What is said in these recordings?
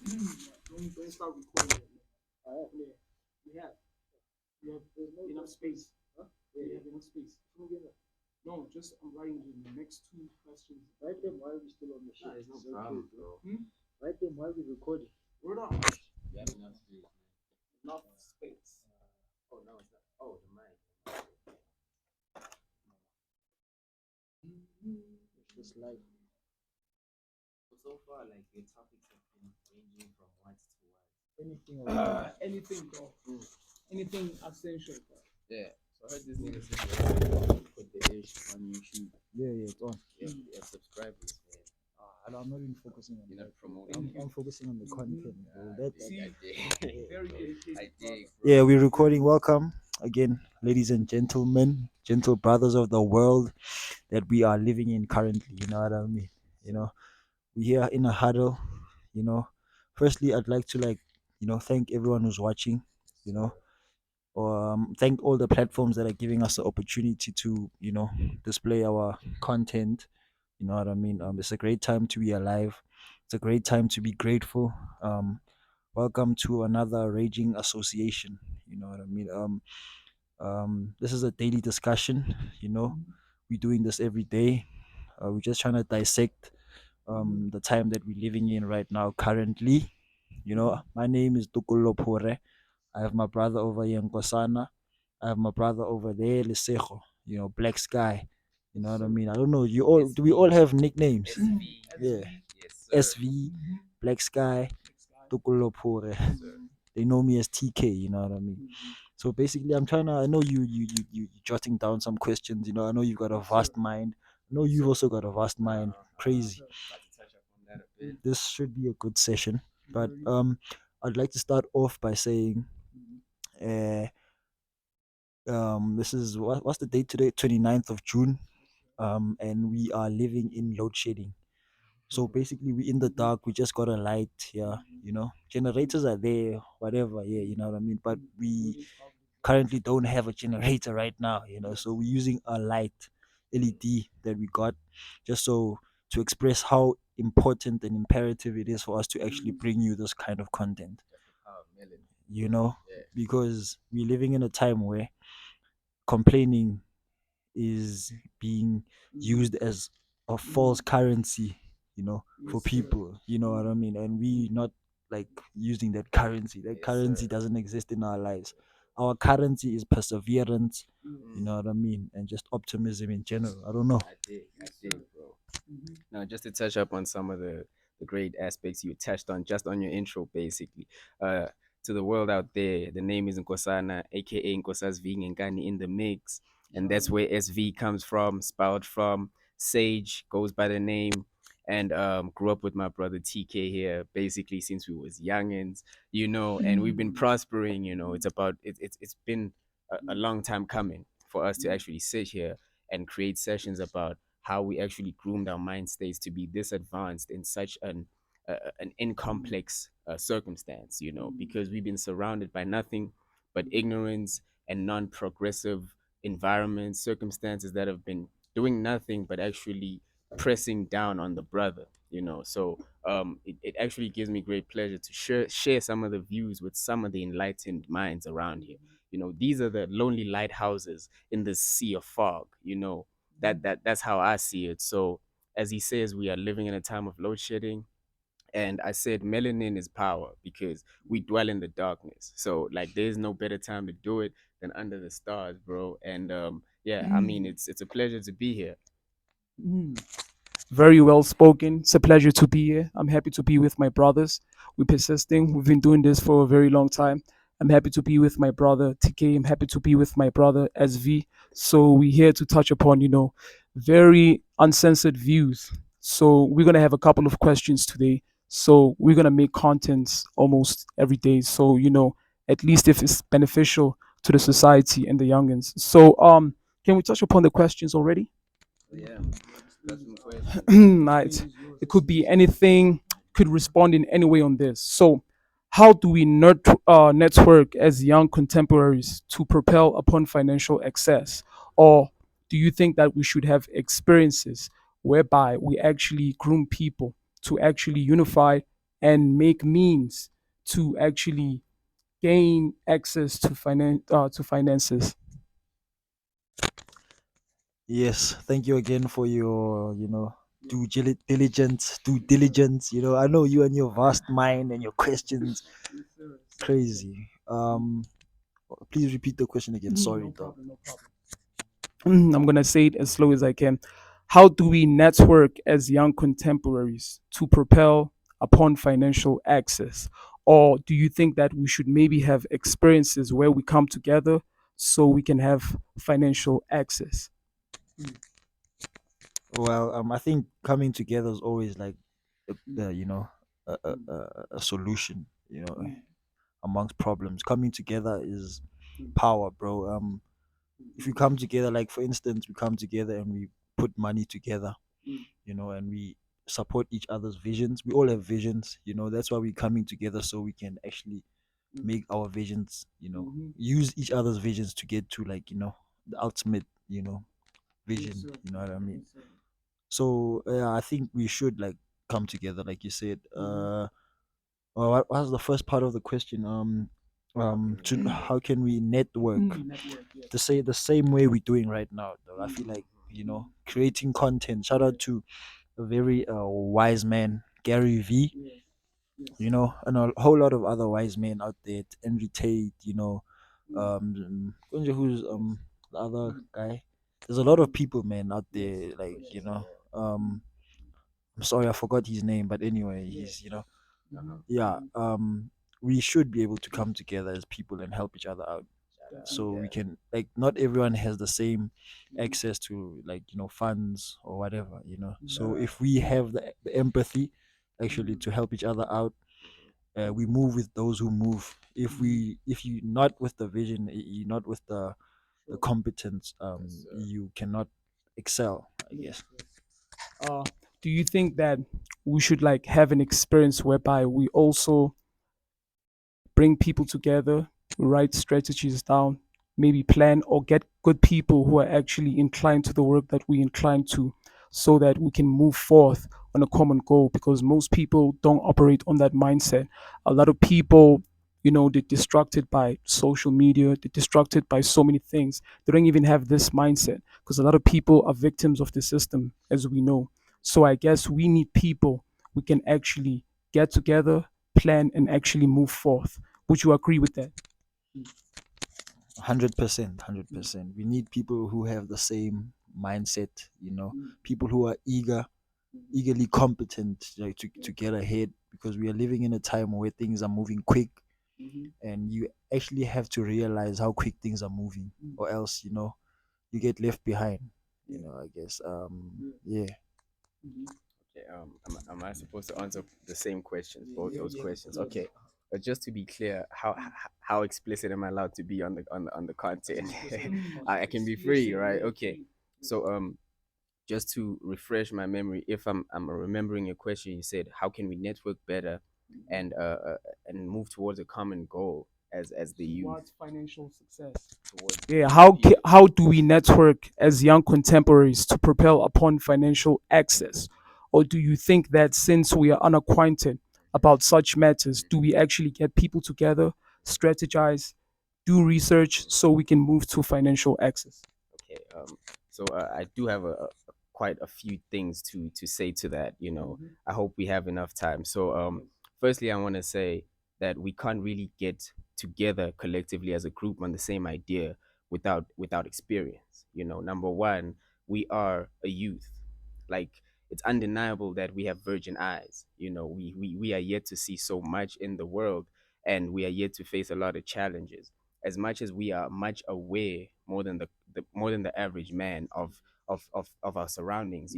Don't start recording it. Yeah. We have. You have enough space. Huh? Yeah, you have enough space. No, just I'm writing the next two questions. Write them while we're still on the show. There's no problem, bro. Write them while we're recording. Word up. You have enough space. Enough space. Oh no, it's not. Oh, the mic. It's just like so far, like your topics have been ranging from what to what. Anything. Anything, bro. Anything essential, bro. Yeah. So I heard this nigga say put the ish on YouTube. Yeah, it's on. Yeah, subscribers, man. I'm not even focusing on that. Promoting. I'm focusing on the content, bro. Very dedicated. Yeah, we're recording. Welcome again, ladies and gentlemen, gentle brothers of the world that we are living in currently. You know what I mean? You know, we here in a huddle. You know, firstly, I'd like to thank everyone who's watching. You know, thank all the platforms that are giving us the opportunity to display our content. You know what I mean? It's a great time to be alive. It's a great time to be grateful. Welcome to another raging association. You know what I mean? This is a daily discussion. You know, we're doing this every day. We're just trying to dissect the time that we're living in right now currently. You know, my name is Tukulo Pore. I have my brother over here in Kosana. I have my brother over there, Lisejo. You know, Black Sky. You know what I mean? I don't know. You all do we all have nicknames? SV. Yeah. Yes, SV, Black Sky, Tukulo Pore. They know me as TK, you know what I mean? So basically I'm trying to I know you jotting down some questions, you know. I know you've got a vast mind. I know you've also got a vast mind. Crazy. This should be a good session. But I'd like to start off by saying uh this is what's the date today? 29th of June. And we are living in load shedding. So basically we're in the dark, we just got a light, yeah, you know. Generators are there, whatever, yeah, you know what I mean. But we currently don't have a generator right now, you know, so we're using a light LED that we got just so to express how important and imperative it is for us to actually bring you this kind of content. You know, because we're living in a time where complaining is being used as a false currency, you know, for people. You know what I mean? And we not like using that currency. That currency doesn't exist in our lives. Our currency is perseverance, you know what I mean, and just optimism in general. I don't know. I dig, bro. Now, just to touch up on some of the great aspects you touched on just on your intro, basically. Uh, to the world out there, the name is Nkosana, aka Nkosas V Ngani in the mix. And that's where SV comes from, spelled from. Sage goes by the name. And grew up with my brother TK here, basically since we was youngins, and we've been prospering. It's been a long time coming for us to actually sit here and create sessions about how we actually groomed our mind states to be this advanced in such an incomplex circumstance, because we've been surrounded by nothing but ignorance and non-progressive environments, circumstances that have been doing nothing but actually pressing down on the brother. So it actually gives me great pleasure to share some of the views with some of the enlightened minds around here. These are the lonely lighthouses in the sea of fog. That's how I see it. So as he says, we are living in a time of load shedding. And I said melanin is power because we dwell in the darkness. So like there's no better time to do it than under the stars, bro. And yeah, I mean it's a pleasure to be here. Very well spoken. It's a pleasure to be here. I'm happy to be with my brothers. We're persisting. We've been doing this for a very long time. I'm happy to be with my brother TK. I'm happy to be with my brother SV. So we're here to touch upon, very uncensored views. So we're gonna have a couple of questions today. So we're gonna make contents almost every day. So at least if it's beneficial to the society and the youngins. So can we touch upon the questions already? Yeah, that's my question. Right. It could be anything, could respond in any way on this. So, how do we network as young contemporaries to propel upon financial excess? Or do you think that we should have experiences whereby we actually groom people to actually unify and make means to actually gain access to finances. Yes, thank you again for your, due diligence. I know you and your vast mind and your questions, Yes, sir. Yes, sir. Yes, sir. crazy. Please repeat the question again. Sorry, No though. problem. No problem. I'm gonna say it as slow as I can. How do we network as young contemporaries to propel upon financial access? Or do you think that we should maybe have experiences where we come together so we can have financial access? Well, I think coming together is always like, Mm, mm, a solution. mm, Amongst problems, coming together is mm, power, bro. If we mm, come together, like for instance, we come together and we put money together, mm, and we support each other's visions. We all have visions, that's why we're coming together so we can actually mm, make our visions, mhm. use each other's visions to get to, like, the ultimate, Yes, vision. sir. You know what I mean? Yes, sir. So I think we should, like, come together, like you said. Mhm, Well, what was the first part of the question? How can we network? network, yes. To say the same way we're doing right now, though. I feel Mm, like, mm, creating content. Shout yes, out to a very wise man, Gary V. yes, yes. And a whole lot of other wise men out there, Henry Tate. Mm, Who's the other mm, guy. There's a lot of mm, people, man, out yes, there. Like, for sure. Mm, I'm sorry, I forgot his name, but anyway, yes. he's, Mhm, yeah. mhm, We should be able to come together as people and help each other out, so definitely. we can, like, not everyone has the same Mhm, access to, like, funds or whatever, so mhm, if we have the empathy actually mhm, to help each other out, we move with those who move. mhm. If you're not with the vision, you're not with the Sure. competence, Yes, sir. you cannot excel, I Yes, guess. yes. Do you think that we should like have an experience whereby we also bring people together, write strategies down, maybe plan or get good people who are actually inclined to the work that we incline to so that we can move forth on a common goal because most people don't operate on that mindset. A lot of people, they're distracted by social media, they're distracted by so many things. They don't even have this mindset because a lot of people are victims of the system, as we know. So I guess we need people we can actually get together, plan, and actually move forth. Would you agree with that? 100%, Mm, 100%. We need people who have the same mindset, mm, people who are mhm. eagerly competent, like, to Yes. get ahead, because we are living in a time where things are moving quick, Mhm, and you actually have to realize how quick things are moving, mm, or else, you get left behind, yeah, I guess. yeah, Yeah. mhm, Okay, am I supposed to answer the same questions, yeah, both yeah, those yeah, questions? yes. Okay, but just to be clear, Mm. how explicit am I allowed to be on the As content? explicit as I possible. can be free, Explicit, right? yeah, Okay, free. Yes. so just to refresh my memory, if I'm remembering your question, you said how can we network better Mhm. and and move towards a common goal as the youth Towards financial success. towards Yeah, people. how do we network as young contemporaries to propel upon financial access? Or do you think that since we are unacquainted about such matters, do we actually get people together, strategize, do research so we can move to financial access? Okay. So I do have quite a few things to say to that. Mhm. I hope we have enough time. So Yes. firstly, I want to say that we can't really get together collectively as a group on the same idea without experience. Number one, we are a youth. Like, it's undeniable that we have virgin eyes. We are yet to see so much in the world, and we are yet to face a lot of challenges. As much as we are much aware more than more than the average man of our surroundings,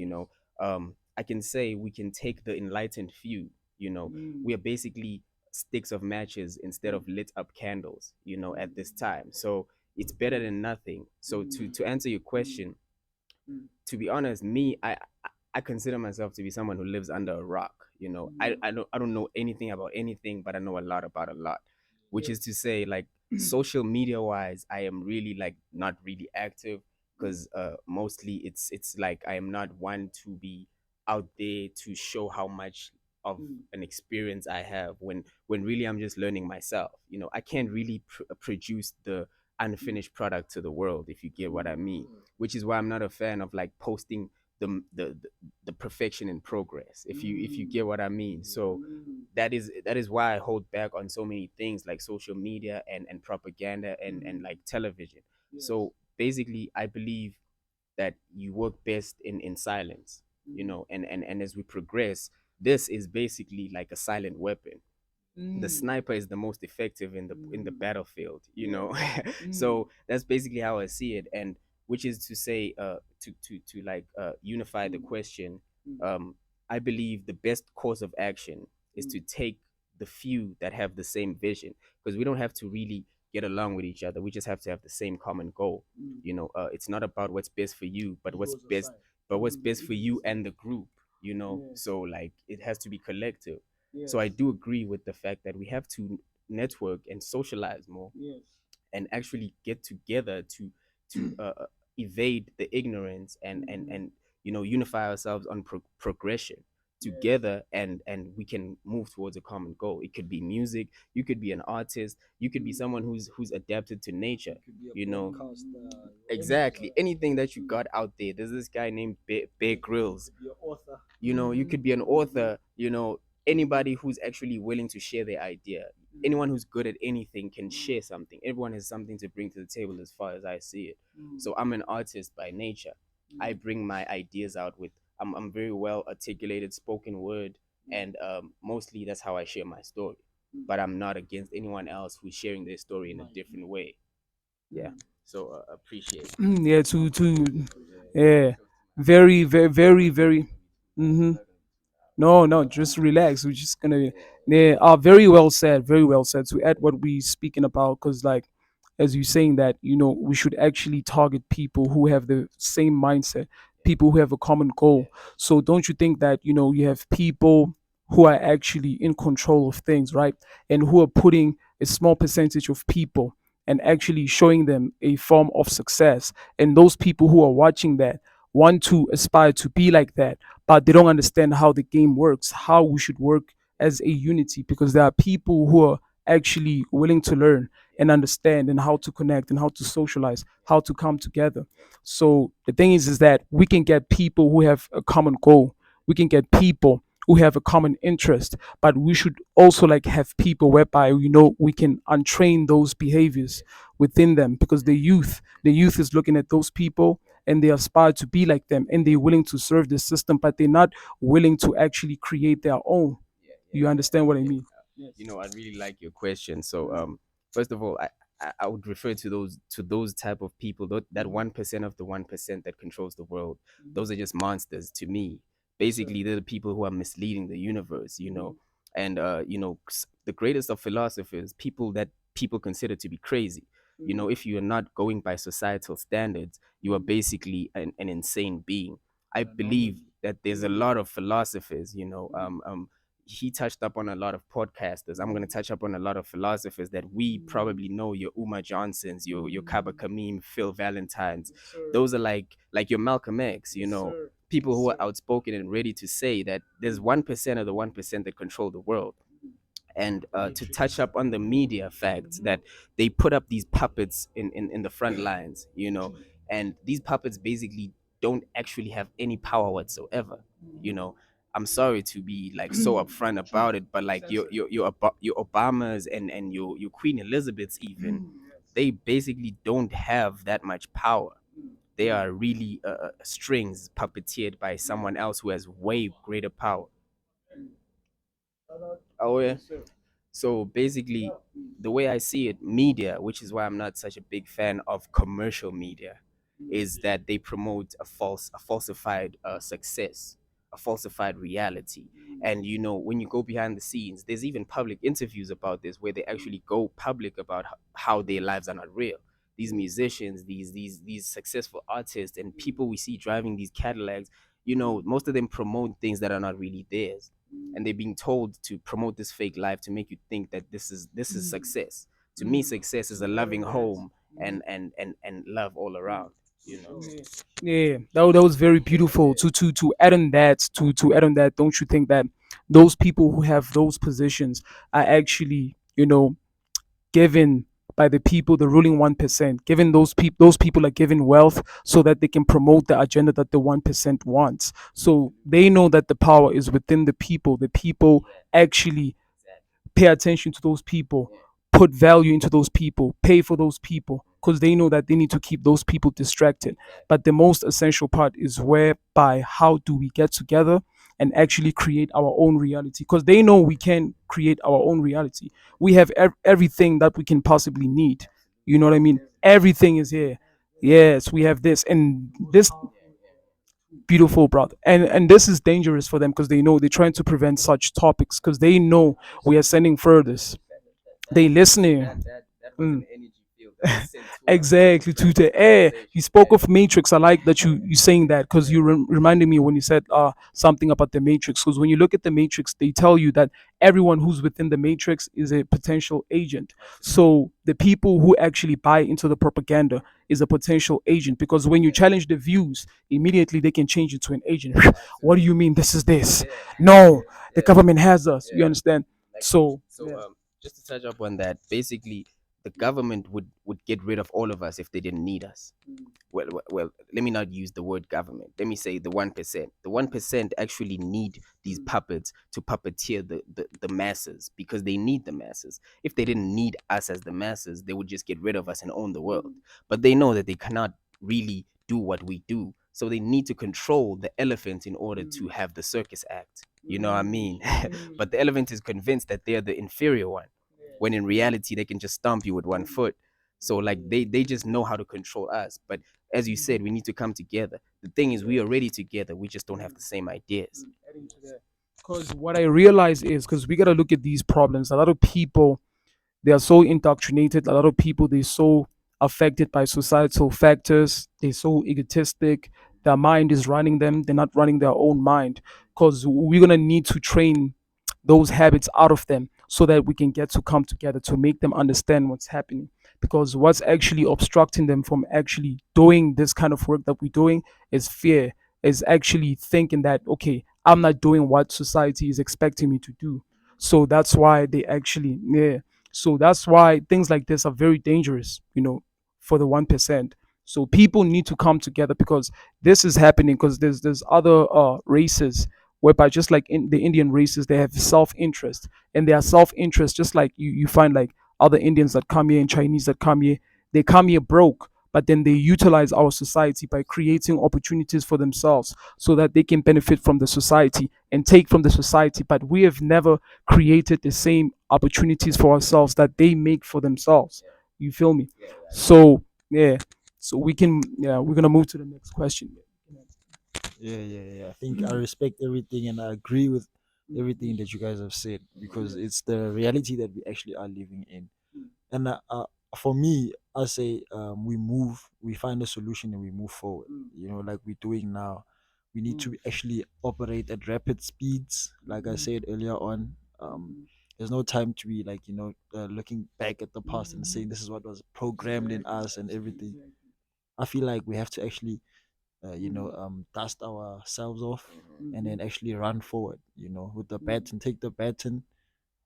I can say we can take the enlightened few. Mm, We are basically sticks of matches instead mm, of lit up candles, mm, at this time. So it's better than nothing. So to answer your mm, question, mm, to be honest, me, I consider myself to be someone who lives under a rock. mm. I don't know anything about anything, but I know a lot about a lot. Which Yeah. is to say, like, social media wise, I am really, like, not really active because mostly it's like I am not one to be out there to show how much of Mm. an experience I have when really I'm just learning myself. I can't really produce the unfinished product to the world, if you get what I mean. Which is why I'm not a fan of like posting the perfection in progress, if you get what I mean. So Mm. that is why I hold back on so many things like social media and propaganda and like television. Yes. So basically, I believe that you work best in silence, and as we progress, this is basically like a silent weapon. The Mm. sniper is the most effective in the battlefield, Mm. so that's basically how I see it. And which is to say, to like unify the question, Mm. I believe the best course of action is Mm. to take the few that have the same vision, because we don't have to really get along with each other. We just have to have the same common goal. Mm. It's not about what's best for you, but what's Egos best, aside. what's best for you and the group. Yes. So like it has to be collective. Yes. So I do agree with the fact that we have to network and socialize more, Yes. and actually get together to evade the ignorance and unify ourselves on progression Yes. together, and we can move towards a common goal. It could be music, you could be an artist, you could be someone who's adapted to nature, It could be a you know broadcaster. exactly anything that you got out there. There's this guy named Bear It Grylls. could be an author. You could be an author. Anybody who's actually willing to share their idea. Anyone who's good at anything can share something. Everyone has something to bring to the table, as far as I see it. So I'm an artist by nature. I bring my ideas out with, I'm very well articulated spoken word, and mostly that's how I share my story. But I'm not against anyone else who's sharing their story in a different way. Yeah. So appreciate it. Yeah, to yeah, very very very very. Mm-hmm. No, no, just relax. We're just gonna, yeah, very well said, very well said. To add what we speaking about, because like, as you saying that, we should actually target people who have the same mindset, people who have a common goal. So don't you think that you have people who are actually in control of things, right? And who are putting a small percentage of people and actually showing them a form of success. And those people who are watching that want to aspire to be like that, but they don't understand how the game works, how we should work as a unity, because there are people who are actually willing to learn and understand and how to connect and how to socialize, how to come together. So the thing is that we can get people who have a common goal. We can get people who have a common interest, but we should also like have people whereby we can untrain those behaviors within them, because the youth is looking at those people and they aspire to be like them and they're willing to serve the system, but they're not willing to actually create their own. You understand what I mean? Yes. I really like your question. So first of all, I would refer to those type of people, that 1% of the 1% that controls the world. Those are just monsters to me. Basically, they're the people who are misleading the universe, and the greatest of philosophers, people that people consider to be crazy. If you are not going by societal standards, you are basically an insane being. I believe that there's a lot of philosophers, he touched up on a lot of podcasters. I'm going to touch up on a lot of philosophers that we probably know, your Uma Johnsons, your Kaba Kamim, Phil Valentines. Those are like your Malcolm X, people who are outspoken and ready to say that there's 1% of the 1% that control the world. And to touch up on the media facts that they put up these puppets in the front lines, and these puppets basically don't actually have any power whatsoever. you know I'm sorry to be like so upfront about it, but like your Obamas and your Queen Elizabeths, even they basically don't have that much power. They are really strings puppeteered by someone else who has way greater power. Oh yeah. So basically, the way I see it, media, which is why I'm not such a big fan of commercial media, is that they promote a falsified success, a falsified reality. And when you go behind the scenes, there's even public interviews about this where they actually go public about how their lives are not real. These musicians, these successful artists, and people we see driving these Cadillacs, most of them promote things that are not really theirs, and they're being told to promote this fake life to make you think that this is success. To me, success is a loving home and love all around. Yeah, that was very beautiful. To add on that, don't you think that those people who have those positions are actually, given by the people, the ruling 1%. Given those people are given wealth so that they can promote the agenda that the 1% wants. So they know that the power is within the people. The people actually pay attention to those people, put value into those people, pay for those people, because they know that they need to keep those people distracted. But the most essential part is whereby how do we get together and actually create our own reality? Because they know we can create our own reality. We have everything that we can possibly need. You know what I mean? Everything is here. Yes, we have this and this beautiful, brother. And this is dangerous for them because they know they're trying to prevent such topics because they know we are sending furthest. They listening. That was Mm. an energy field that was sent to us. Exactly, to the air. You spoke of Matrix. I like that you saying that because you reminded me when you said something about the Matrix. Because when you look at the Matrix, they tell you that everyone who's within the Matrix is a potential agent. So the people who actually buy into the propaganda is a potential agent because when you challenge the views, immediately they can change it to an agent. What do you mean? This is this? No, the government has us. You understand? So So just to touch up on that, basically the government would get rid of all of us if they didn't need us. Well, let me not use the word government. Let me say the 1%. The 1% actually need these puppets to puppeteer the masses because they need the masses. If they didn't need us as the masses, they would just get rid of us and own the world. But they know that they cannot really do what we do. So they need to control the elephant in order to have the circus act. You know what I mean? But the elephant is convinced that they're the inferior one, when in reality they can just stomp you with one foot. So like they just know how to control us. But as you said, we need to come together. The thing is, we are already together. We just don't have the same ideas. because what I realize is because we got to look at these problems. A lot of people they are so indoctrinated. A lot of people they're so affected by societal factors. They're so egotistic. Their mind is running them. They're not running their own mind. Because we're gonna need to train those habits out of them so that we can get to come together to make them understand what's happening. Because what's actually obstructing them from actually doing this kind of work that we're doing is fear. Is actually thinking that okay, I'm not doing what society is expecting me to do. So that's why they actually yeah, so that's why things like this are very dangerous, for the 1%. So people need to come together because this is happening because there's other races whereby just like in the Indian races, they have self-interest and their self-interest, just like you find like other Indians that come here and Chinese that come here, they come here broke, but then they utilize our society by creating opportunities for themselves so that they can benefit from the society and take from the society. But we have never created the same opportunities for ourselves that they make for themselves. You feel me? So yeah. So we're gonna move to the next question. Yeah. I think I respect everything and I agree with everything that you guys have said because it's the reality that we actually are living in. And for me, I say we move, we find a solution and we move forward. Like we're doing now. We need to actually operate at rapid speeds, like I said earlier on. There's no time to be like looking back at the past and saying this is what was programmed in us and everything. I feel like we have to actually dust ourselves off and then actually run forward, with the baton, take the baton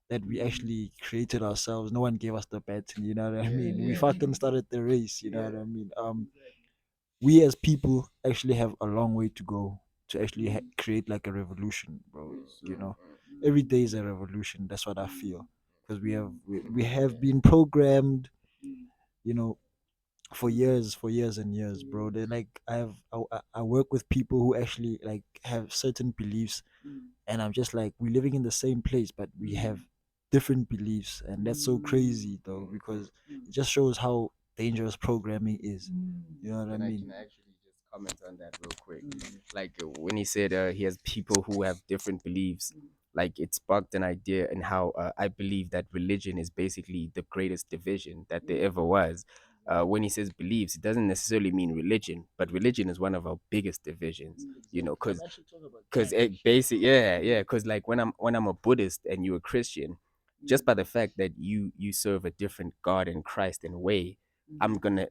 that we actually created ourselves. No one gave us the baton, you know what I mean? We fucking started the race, you know what I mean? We as people actually have a long way to go to actually create like a revolution, bro. Every day is a revolution. That's what I feel because we have been programmed, you know, for years and years, bro. They're like I work with people who actually like have certain beliefs, and I'm just like we're living in the same place, but we have different beliefs, and that's so crazy though because it just shows how dangerous programming is. You know what I And I mean? can actually just comment on that real quick. Like when he said he has people who have different beliefs, like it sparked an idea in how I believe that religion is basically the greatest division that there ever was. When he says beliefs, it doesn't necessarily mean religion, but religion is one of our biggest divisions. Because it basic yeah, because like when I'm a Buddhist and you're a Christian, just by the fact that you serve a different God and Christ and way, I'm gonna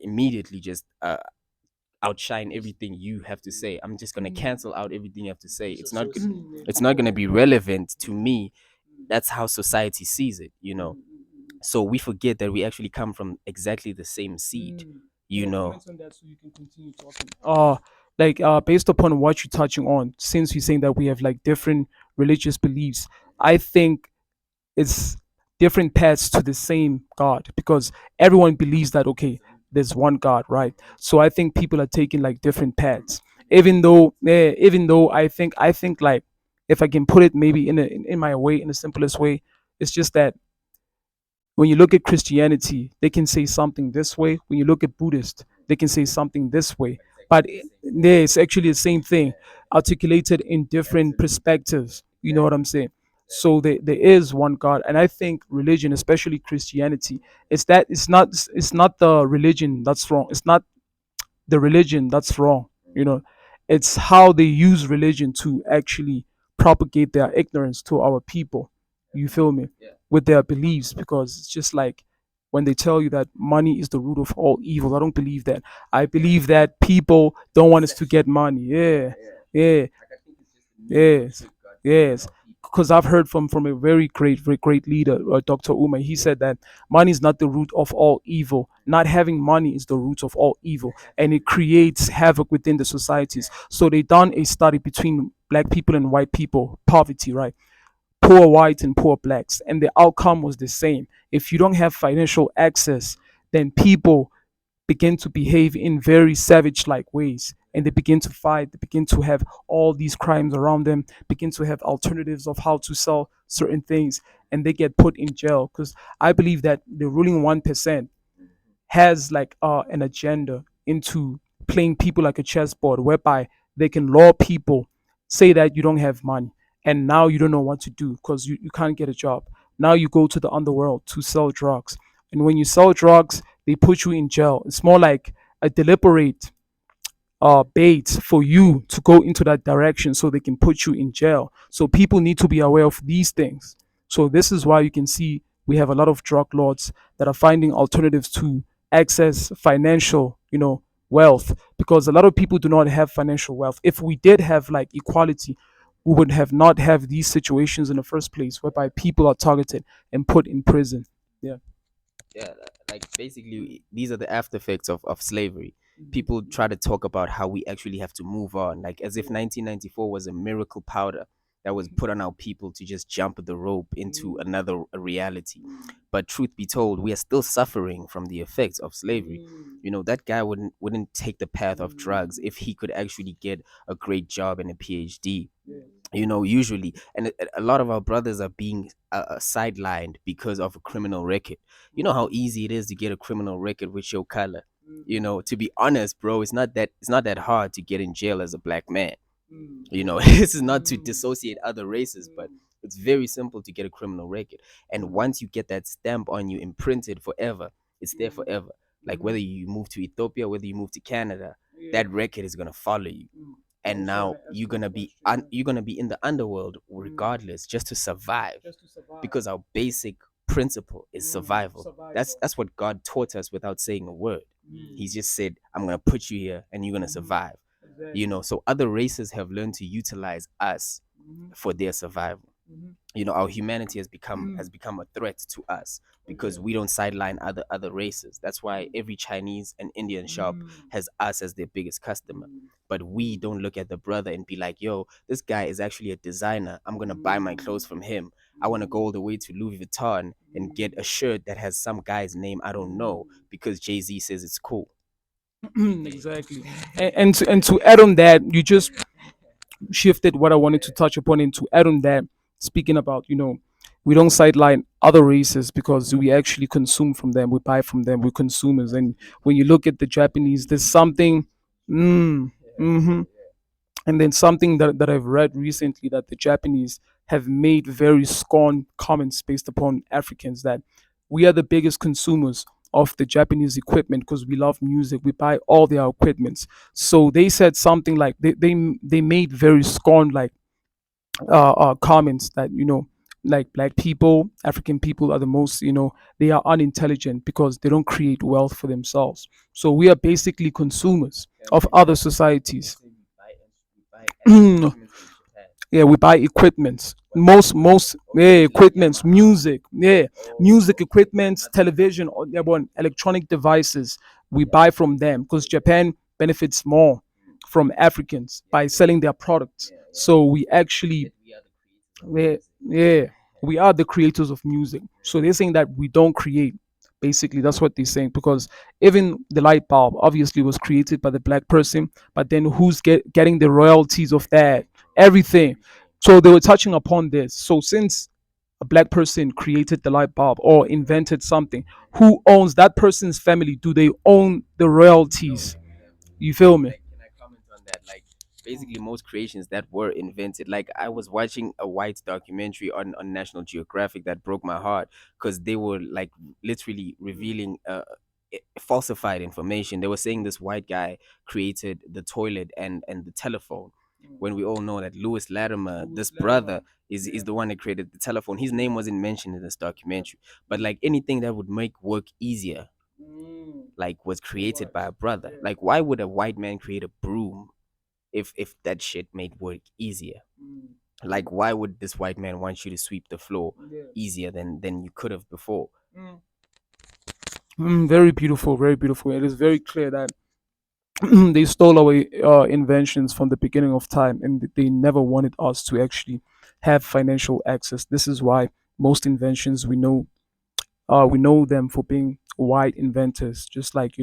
immediately just outshine everything you have to say. I'm just gonna cancel out everything you have to say. Mm, It's not gonna be relevant to me. That's how society sees it, you know. So we forget that we actually come from exactly the same seed, you yeah, know. comments on that so you can continue talking. Based upon what you're touching on, since you're saying that we have like different religious beliefs, I think it's different paths to the same God, because everyone believes that okay, there's one God, right? So I think people are taking like different paths. Even though I think like, if I can put it maybe in my way, in the simplest way, it's just that when you look at Christianity, they can say something this way. When you look at Buddhist, they can say something this way. But yeah, it's actually the same thing, articulated in different perspectives. You know what I'm saying? So there is one God, and I think religion, especially Christianity, it's not the religion that's wrong. It's not the religion that's wrong. You know, it's how they use religion to actually propagate their ignorance to our people. You feel me? With their beliefs, because it's just like when they tell you that money is the root of all evil. I don't believe that. I believe that people don't want us to get money. Yeah, yeah. Yes, yes. Because I've heard from a very great leader, Dr. Uma. He said that money is not the root of all evil. Not having money is the root of all evil, and it creates havoc within the societies. So they done a study between black people and white people, poverty, right? Poor whites and poor blacks, and the outcome was the same. If you don't have financial access, then people begin to behave in very savage like ways, and they begin to fight, they begin to have all these crimes around them, begin to have alternatives of how to sell certain things, and they get put in jail. Because I believe that the ruling 1% has like an agenda into playing people like a chessboard, whereby they can lure people, say that you don't have money, and now you don't know what to do because you can't get a job. Now you go to the underworld to sell drugs, and when you sell drugs, they put you in jail. It's more like a deliberate bait for you to go into that direction so they can put you in jail. So people need to be aware of these things. So this is why you can see we have a lot of drug lords that are finding alternatives to access financial, wealth, because a lot of people do not have financial wealth. If we did have like equality, we would have not have these situations in the first place whereby people are targeted and put in prison. Yeah. Yeah, like basically these are the after effects of slavery. People try to talk about how we actually have to move on, like as if 1994 was a miracle powder that was put on our people to just jump the rope into another reality. But truth be told, we are still suffering from the effects of slavery. You know, that guy wouldn't take the path of drugs if he could actually get a great job and a PhD, you know, usually. And a lot of our brothers are being sidelined because of a criminal record. You know how easy it is to get a criminal record with your color. You know, to be honest, bro, it's not that hard to get in jail as a black man. You know, this is not to dissociate other races, but it's very simple to get a criminal record. And once you get that stamp on you imprinted forever, it's there forever. Like whether you move to Ethiopia, whether you move to Canada, that record is gonna follow you. And now you're gonna be in the underworld regardless, just to survive, because our basic principle is survival. That's what God taught us without saying a word. He just said, I'm gonna put you here and you're gonna survive. You know, so other races have learned to utilize us for their survival. You know, our humanity has become a threat to us because we don't sideline other races. That's why every Chinese and Indian shop has us as their biggest customer. But we don't look at the brother and be like, yo, this guy is actually a designer, I'm gonna buy my clothes from him. I want to go all the way to Louis Vuitton and get a shirt that has some guy's name I don't know because Jay-Z says it's cool. Exactly. And to add on that, you just shifted what I wanted to touch upon. And to add on that, speaking about, we don't sideline other races because we actually consume from them, we buy from them, we're consumers. And when you look at the Japanese, there's something, mm-hmm, and then something that I've read recently, that the Japanese have made very scorn comments based upon Africans, that we are the biggest consumers of the Japanese equipment because we love music, we buy all their equipments. So they said something like they made very scorn like comments that like black people, African people are the most, they are unintelligent because they don't create wealth for themselves. So we are basically consumers of other societies. Yeah, we buy equipments. Most yeah, equipments, music, yeah, music equipments, television, or yeah, well, electronic devices. We buy from them because Japan benefits more from Africans by selling their products. So we actually, yeah, yeah, we are the creators of music. So they're saying that we don't create. Basically, that's what they're saying because even the light bulb obviously was created by the black person, but then who's getting the royalties of that? Everything. So they were touching upon this. So since a black person created the light bulb or invented something, who owns that person's family? Do they own the royalties? You feel me? Can I comment on that? Like basically most creations that were invented. Like I was watching a white documentary on National Geographic that broke my heart because they were like literally revealing falsified information. They were saying this white guy created the toilet and the telephone. When we all know that Lewis Latimer, this brother, is the one that created the telephone. His name wasn't mentioned in this documentary. But like anything that would make work easier, like was created by a brother. Like why would a white man create a broom if that shit made work easier? Like why would this white man want you to sweep the floor easier than you could have before? Very beautiful, very beautiful. It is very clear that they stole our inventions from the beginning of time, and they never wanted us to actually have financial access. This is why most inventions we know them for being white inventors, just like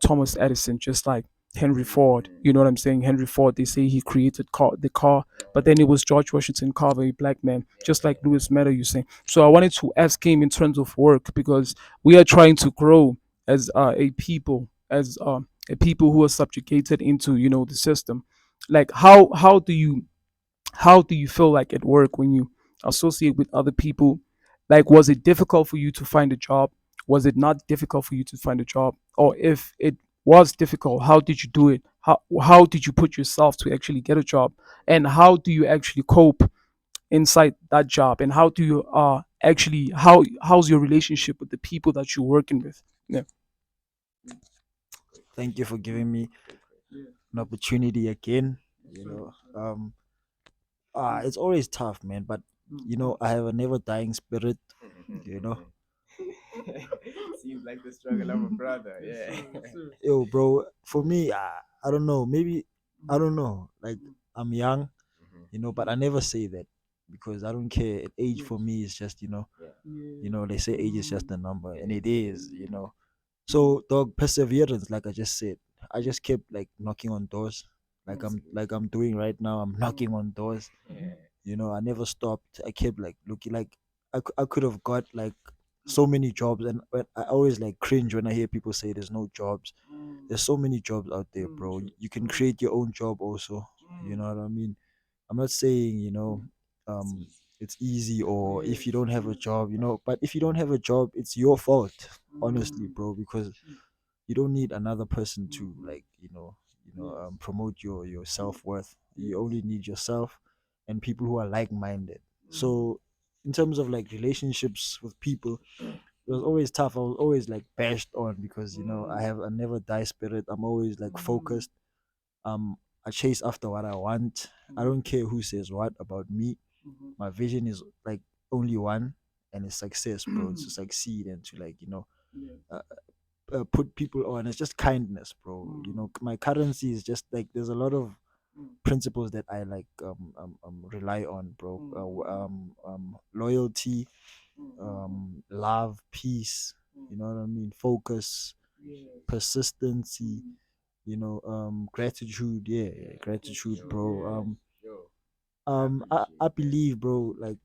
Thomas Edison, just like Henry Ford. You know what I'm saying? Henry Ford. They say he created the car, but then it was George Washington Carver, a black man, just like Lewis Meta. You say. So I wanted to ask him in terms of work because we are trying to grow as a people, as a people who are subjugated into the system. Like how do you feel like at work when you associate with other people? Like, was it difficult for you to find a job? Was it not difficult for you to find a job? Or if it was difficult, how did you do it? How did you put yourself to actually get a job? And how do you actually cope inside that job? And how do you actually how's your relationship with the people that you're working with? Yeah. Thank you for giving me an opportunity again. You know, it's always tough, man. But I have a never dying spirit. You know, Seems like the struggle of a brother. Yeah. yo, bro. For me, I don't know. Maybe I don't know. Like I'm young, but I never say that because I don't care. Age for me is just they say age is just a number, and it is. So dog perseverance, like I just said, I just kept like knocking on doors, like I'm doing right now. I'm knocking on doors. I never stopped. I kept like looking like I could have got like so many jobs, and I always like cringe when I hear people say there's no jobs. There's so many jobs out there, bro. You can create your own job also. You know what I mean? I'm not saying it's easy, or if you don't have a job, but if you don't have a job, it's your fault, honestly, bro, because you don't need another person to like promote your self-worth. You only need yourself and people who are like-minded. So in terms of like relationships with people, it was always tough. I was always like bashed on because I have a never die spirit. I'm always like focused. I chase after what I want. I don't care who says what about me. My vision is like only one, and it's success, bro. To succeed and to like uh, put people on. It's just kindness, bro. My currency is just like there's a lot of principles that I like rely on, bro. Loyalty, love, peace. You know what I mean? Focus, persistency. Gratitude. Yeah, yeah, gratitude, bro. I believe, bro. Like,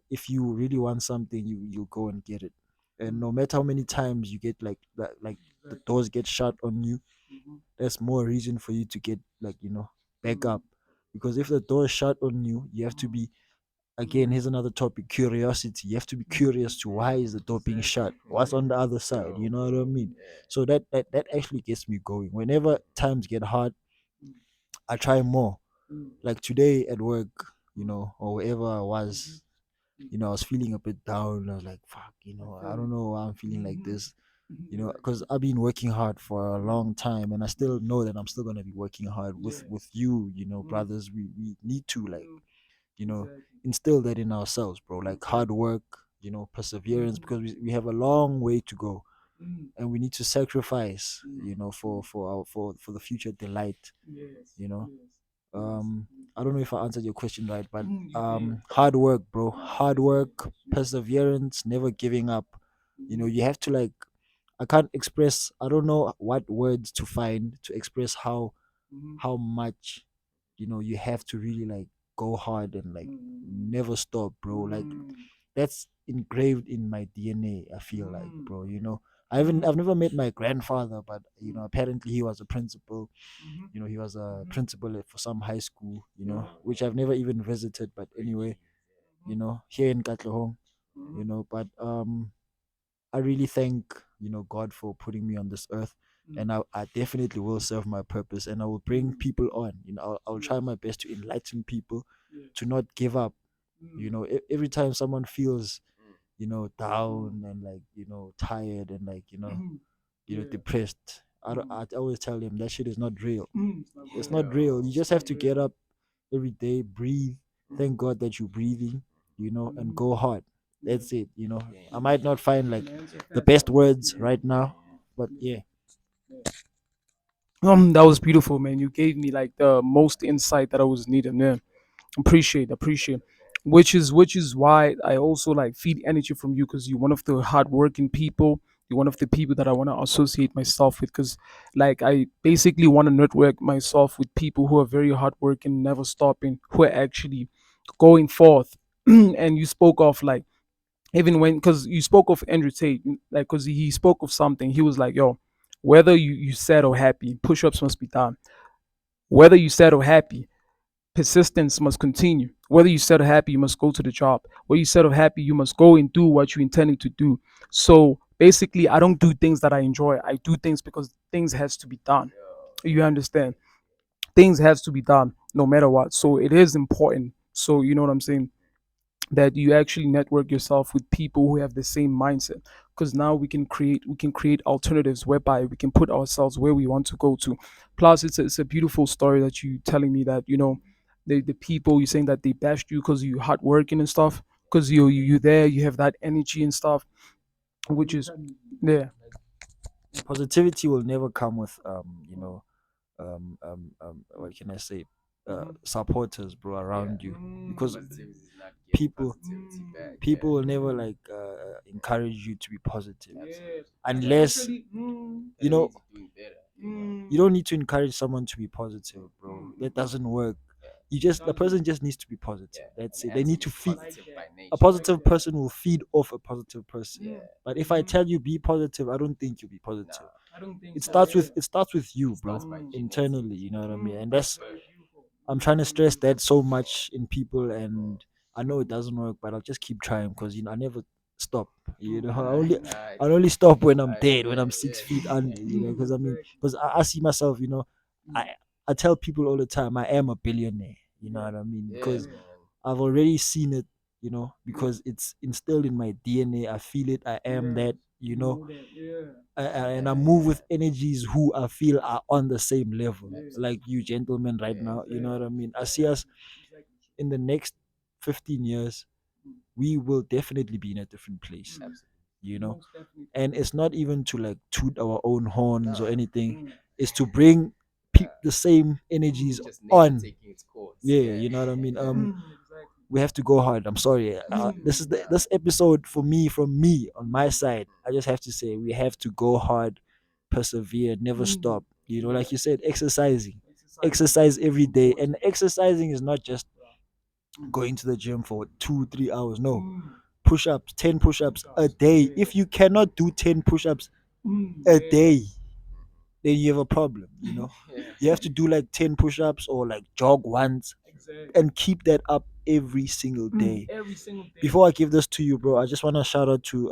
if you really want something, you go and get it, and no matter how many times you get like that, like the doors get shut on you, that's more reason for you to get like back up, because if the door is shut on you, you have to be again. Here's another topic: curiosity. You have to be curious to why is the door being shut, what's on the other side. You know what I mean? So that actually gets me going. Whenever times get hard, I try more. Like today at work, or wherever I was, I was feeling a bit down. I was like, fuck, I I feel don't it. know why I'm feeling like this, because Exactly. I've been working hard for a long time, and I still know that I'm still gonna be working hard with Yeah. you, Mm. brothers. We need to, like, Mm. you know Exactly. instill that in ourselves, bro, like hard Exactly. work, perseverance, Mhm. because we have a long way to go, Mm. and we need to sacrifice, Mm. for the future delight, Yes. you know Yes. Yes. um I don't know if I answered your question right, but You did. hard work, bro, hard Exactly. work, perseverance, never giving up. Mhm. You have to, like, I can't express, I don't know what words to find to express Mhm. how much, you have to really, like, go hard and, like, Mm. never stop, bro. Like, Mm. that's engraved in my DNA, I feel like, Mm. bro. Mhm. I've never met my grandfather, but Mm. apparently he was a principal. Mhm. He was a Mhm. principal for some high school, Mhm. which I've never even visited. But anyway, here in Katlehong, Mhm. but I really thank, God for putting me on this earth. Mm. And I definitely will serve my purpose, and I will bring Mm. people on. I'll try Yes. my best to enlighten people Yes. to not give up. Mm. Every time someone feels, Mm. down and, like, tired and, like, Mhm. Yeah. depressed, Mm. I always tell them that shit is not real. Mm. It's not It's real. not real. You just It's have not to get real. up every day, breathe, thank God that you're breathing, and Mhm. go hard. Yeah. That's it. I might not find, Yeah, like, man. So the fast best forward. words Yeah. right now, but Yeah. yeah. Yeah. That was beautiful, man. You gave me like the most insight that I was needing. Yeah, appreciate. Which is why I also like feed energy from you because you're one of the hardworking people. You're one of the people that I want to associate myself with because, like, I basically want to network myself with people who are very hardworking, never stopping, who are actually going forth. And you spoke of like even when because you spoke of Andrew Tate, like because he spoke of something. He was like, "Yo, whether you sad or happy, push-ups must be done. Whether you sad or happy, persistence must continue. Whether you sad or happy, you must go to the job. Whether you sad or happy, you must go and do what you're intending to do." So basically, I don't do things that I enjoy. I do things because things has to be done. You understand? Things has to be done no matter what. So it is important. So you know what I'm saying? That you actually network yourself with people who have the same mindset because now we can create alternatives whereby we can put ourselves where we want to go to. Plus it's a beautiful story that you telling me that the people you're saying that they bashed you because you hard working and stuff because you there you have that energy and stuff which is yeah. Positivity will never come with, what can I say, Mhm. supporters, bro, around you, because Positivity is not getting people positivity back. people will never, like, encourage you to be positive, Yes. unless, Especially you That know means you're doing you don't need to encourage someone to be positive, bro. That doesn't work. The person just needs to be positive. That's and it. have They to need be to feed. positive by A nature. positive person will feed off a positive person. Mm. But if I tell you be positive, I don't think you'll be positive. I don't think It so. starts Yeah. with you, It bro, starts by genetics. internally. You know what I mean? And That's that's very beautiful. I'm trying to stress that so much in people, and I know it doesn't work, but I'll just keep trying because I never stop. I only stop when I'm dead, when I'm 6 feet under. Because Exactly. because I see myself. I I tell people all the time I am a billionaire. You know Yeah. what I mean? Yeah, Because Yeah. man. I've already seen it. Because it's instilled in my DNA. I feel it. I am Yes. that. You know that. Yeah. And I move with energies who I feel are on the same level, Yes. like you gentlemen right Yeah, now. You know Exactly. what I mean? I see us Exactly. in the next 15 years, Mm. we will definitely be in a different place, absolutely. you know? Most definitely. And it's not even to, like, toot our own horns or No, anything, Mm. it's to bring the same energies just nature on. taking its course. Yeah, Yeah. you know what I mean? Exactly. We have to go hard. I'm sorry. This is this episode for me, from me on my side. I just have to say we have to go hard, persevere, never stop. Like you said, Exercising. exercise every day, Important. and exercising is not just Mm. going to the gym for 2 3 hours. No, Mm. push-ups, 10 push-ups a Push-ups. day. Yeah. If you cannot do 10 push-ups a Yeah. day, then you have a problem. Yeah. You have to do like 10 push-ups or like jog once, Exactly. and keep that up every single day. Every single day. Before I give this to you, bro, I just want to shout out to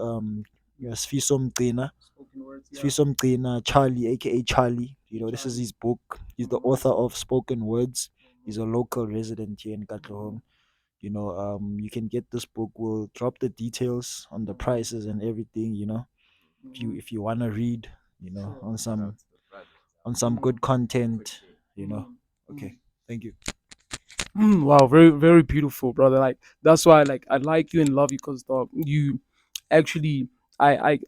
Sfiso Mgcina. Spoken words. Yeah. Sfiso Mgcina, Charlie, aka Charlie. This is Charlie. his book. He's the author of Spoken Words. He's a local resident here in Katlehong. You can get this book. We'll drop the details on the prices and everything. If you want to read, on Shout some out to the brothers on out some there. good content. Appreciate it. Okay, thank you. Wow, very very beautiful, brother. Like that's why like I like you and love you because you actually I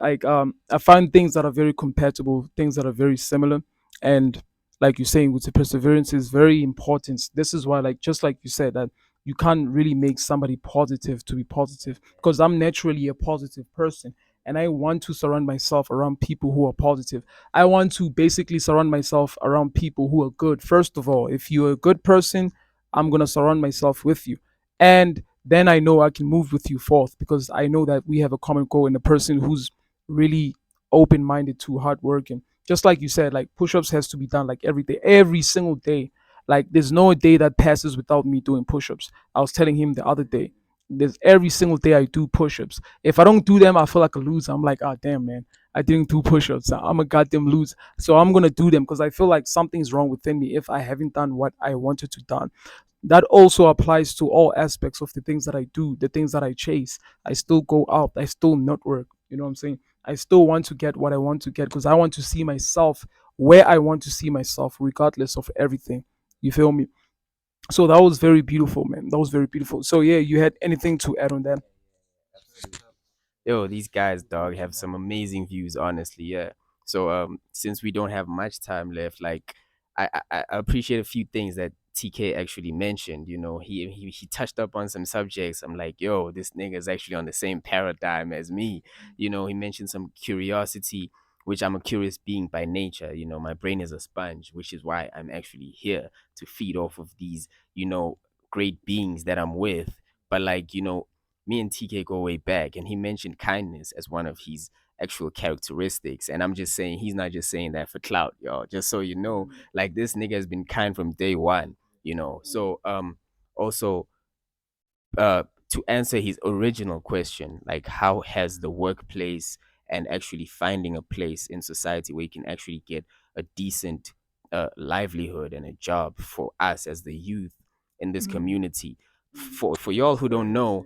find things that are very compatible, things that are very similar, and like you're saying, with the perseverance is very important. This is why, like just like you said, that you can't really make somebody positive to be positive because I'm naturally a positive person. And I want to surround myself around people who are positive. I want to basically surround myself around people who are good. First of all, if you're a good person, I'm going to surround myself with you. And then I know I can move with you forth because I know that we have a common goal in a person who's really open minded to hard work. And just like you said, like push ups has to be done like every day, every single day. Like there's no day that passes without me doing push ups. I was telling him the other day, there's every single day I do push ups. If I don't do them, I feel like a loser. I'm like, ah, damn, man, I didn't do push ups. I'm a goddamn loser. So I'm going to do them because I feel like something's wrong within me if I haven't done what I wanted to done. That also applies to all aspects of the things that I do, the things that I chase. I still go out, I still network. You know what I'm saying? I still want to get what I want to get because I want to see myself where I want to see myself, regardless of everything. You feel me? So that was very beautiful, man. That was very beautiful. So yeah, you had anything to add on that? Absolutely. Yo, these guys, dog, have some amazing views, honestly. Yeah. So, since we don't have much time left, like, I appreciate a few things that TK actually mentioned. He touched up on some subjects. I'm like, yo, this nigga is actually on the same paradigm as me. He mentioned some curiosity, which I'm a curious being by nature. My brain is a sponge, which is why I'm actually here to feed off of these, great beings that I'm with. But like, me and TK go way back, and he mentioned kindness as one of his actual characteristics. And I'm just saying he's not just saying that for clout, y'all. Just so you know, like this nigga has been kind from day one, So also to answer his original question, like how has the workplace and actually finding a place in society where you can actually get a decent livelihood and a job for us as the youth in this community. For y'all who don't know,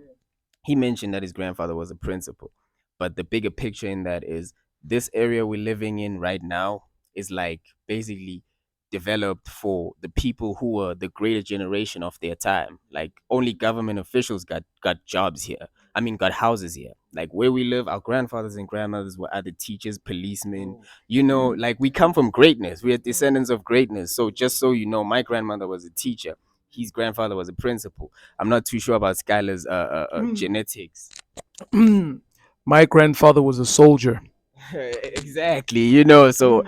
he mentioned that his grandfather was a principal. But the bigger picture in that is this area we're living in right now is like basically developed for the people who were the greater generation of their time. Like only government officials got jobs here. I mean, got houses here. Like where we live, our grandfathers and grandmothers were either teachers, policemen. Like we come from greatness. We are descendants of greatness. So just so you know, my grandmother was a teacher. His grandfather was a principal. I'm not too sure about Skylar's genetics. My grandfather was a soldier. Exactly, so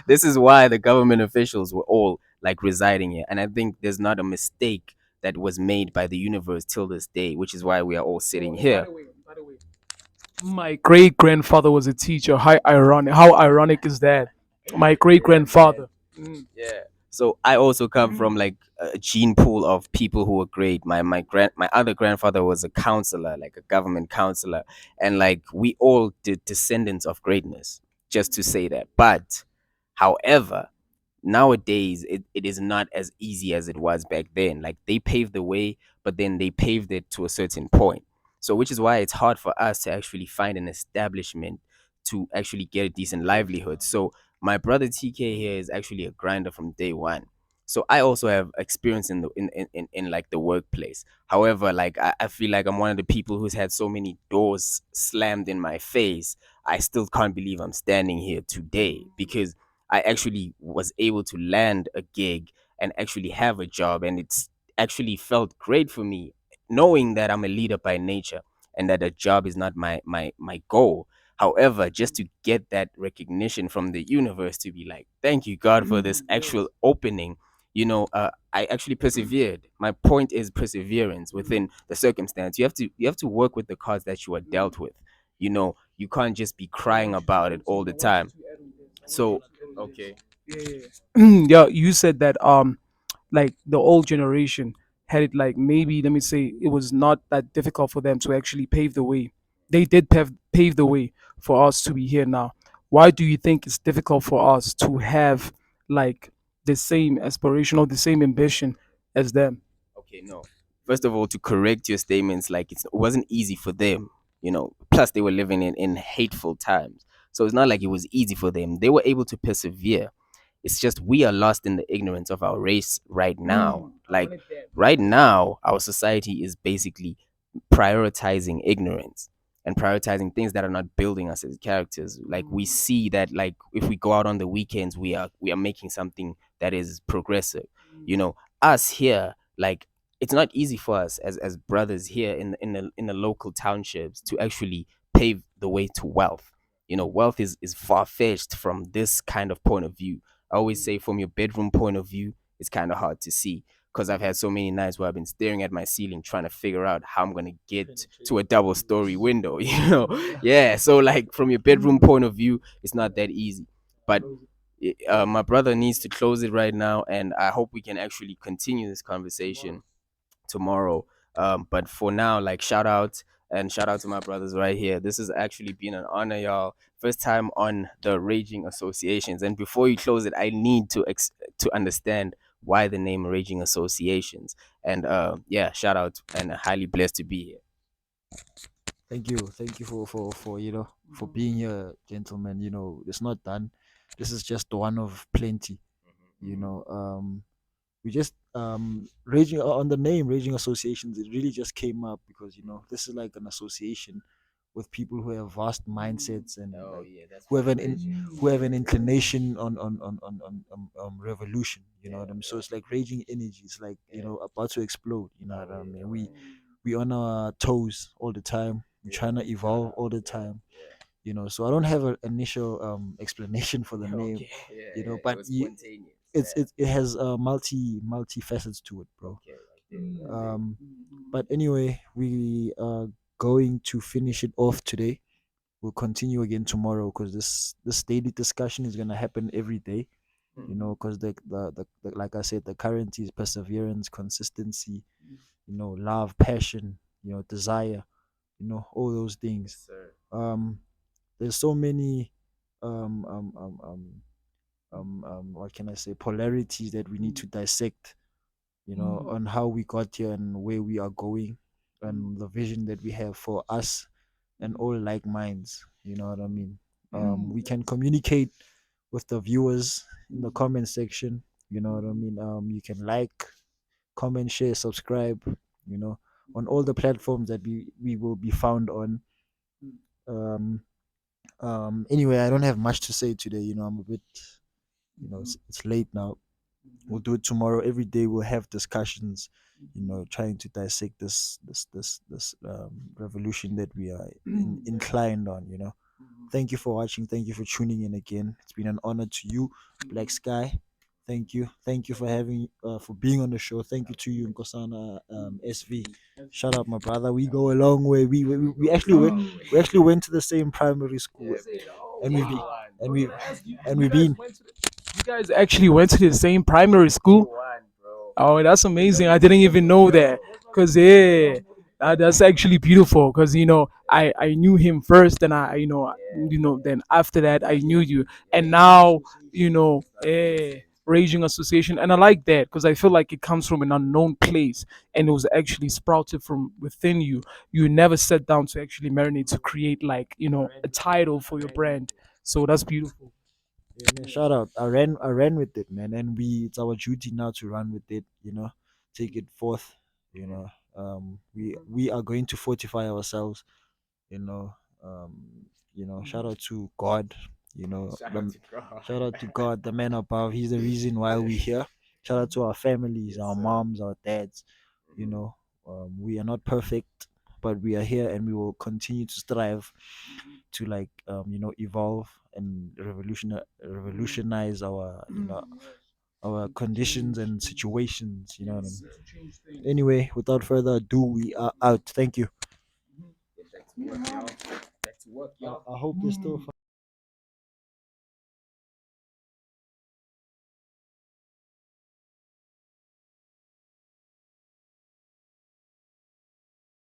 this is why the government officials were all like residing here. And I think there's not a mistake that was made by the universe till this day, which is why we are all sitting here. By the way, my great grandfather was a teacher. How ironic! How ironic is that? My great grandfather. Yeah. So I also come from like a gene pool of people who were great. My other grandfather was a counselor, like a government counselor, and like we all did descendants of greatness. Just to say that, but however, nowadays it is not as easy as it was back then. Like they paved the way, but then they paved it to a certain point. So which is why it's hard for us to actually find an establishment to actually get a decent livelihood. So my brother TK here is actually a grinder from day one. So I also have experience in the in like the workplace. However, like I feel like I'm one of the people who's had so many doors slammed in my face. I still can't believe I'm standing here today because I actually was able to land a gig and actually have a job. And it's actually felt great for me knowing that I'm a leader by nature and that a job is not my goal. However, just to get that recognition from the universe to be like, thank you, God, for this actual opening, I actually persevered. My point is perseverance within the circumstance. You have to work with the cards that you are dealt with. You can't just be crying about it all the time. So, okay. Yeah, you said that like the old generation had it like maybe let me say it was not that difficult for them to actually pave the way. They did pave the way for us to be here now. Why do you think it's difficult for us to have like the same aspiration or the same ambition as them? Okay, no. first of all, to correct your statements, like it wasn't easy for them, you know. Plus, they were living in hateful times, so it's not like it was easy for them. They were able to persevere. It's just we are lost in the ignorance of our race right now. Like right now, our society is basically prioritizing ignorance and prioritizing things that are not building us as characters. Like we see that, like if we go out on the weekends, we are making something that is progressive. You know, us here, like it's not easy for us as brothers here in the local townships to actually pave the way to wealth. You know, wealth is far fetched from this kind of point of view. I always say from your bedroom point of view, it's kind of hard to see because I've had so many nights where I've been staring at my ceiling trying to figure out how I'm gonna get to a double story window, you know? Yeah. So like from your bedroom point of view, it's not that easy. But my brother needs to close it right now, and I hope we can actually continue this conversation tomorrow. But for now, like shout out to my brothers right here. This has actually been an honor, y'all. First time on the Raging Associations. And before you close it, I need to understand why the name Raging Associations. And yeah, shout out and highly blessed to be here. Thank you for for being here, gentlemen. It's not done. This is just one of plenty. You know, we just raging on the name Raging Associations. It really just came up because this is like an association with people who have vast mindsets and Oh like yeah, that's who have fucking an legit. who have an inclination on revolution. You know Yeah, what I mean? So yeah, it's like raging energy. It's like yeah. about to explode. You know Oh what I yeah, mean? oh We on our toes all the time. We're yeah, trying to yeah. evolve all the time. Yeah. So I don't have an initial explanation for the name. Okay, yeah, yeah. It But was spontaneous. it has multi facets to it, bro. Okay, okay, okay. Um, but anyway, we are going to finish it off today. We'll continue again tomorrow because this daily discussion is gonna happen every day. Because like I said, the currency is perseverance, consistency, love, passion, desire, all those Yes, things. sir. Um, there's so many um um um um what can I say, polarities that we need to dissect, on how we got here and where we are going, and the vision that we have for us and all like minds. You know what I mean? We can communicate with the viewers in the comment section. You know what I mean? You can like, comment, share, subscribe. You know, on all the platforms that we will be found on. Um, anyway, I don't have much to say today. I'm a bit, it's late now. We'll do it tomorrow. Every day we'll have discussions, trying to dissect this revolution that we are inclined on. Thank you for watching. Thank you for tuning in again. It's been an honor to you, Black Sky. Thank you for for being on the show. Thank you to you, Nkosana, SV. Shout out, my brother. We go a long way. We actually went to the same primary school, and we've been and we and we've been. You guys actually went to the same primary school? Oh, that's amazing. I didn't even know that. Cause yeah, that's actually beautiful. Cause I knew him first, and then after that I knew you, and now Raging Association, and I like that because I feel like it comes from an unknown place, and it was actually sprouted from within you. You never sat down to actually marinate to create like a title for your brand. So that's beautiful. Yeah, man, shout out. I ran with it, man, and it's our duty now to run with it. Take it forth. You know, we are going to fortify ourselves. You know, um, shout out to God. Shout out to God, the man above. He's the reason why we're here. Shout out to our families, our moms, our dads. You know, we are not perfect, but we are here, and we will continue to strive to like evolve and revolutionize our our conditions and situations. You know what I mean? Anyway, without further ado, we are out. Thank you. Get back to work, y'all. Back to work, y'all. I hope there's still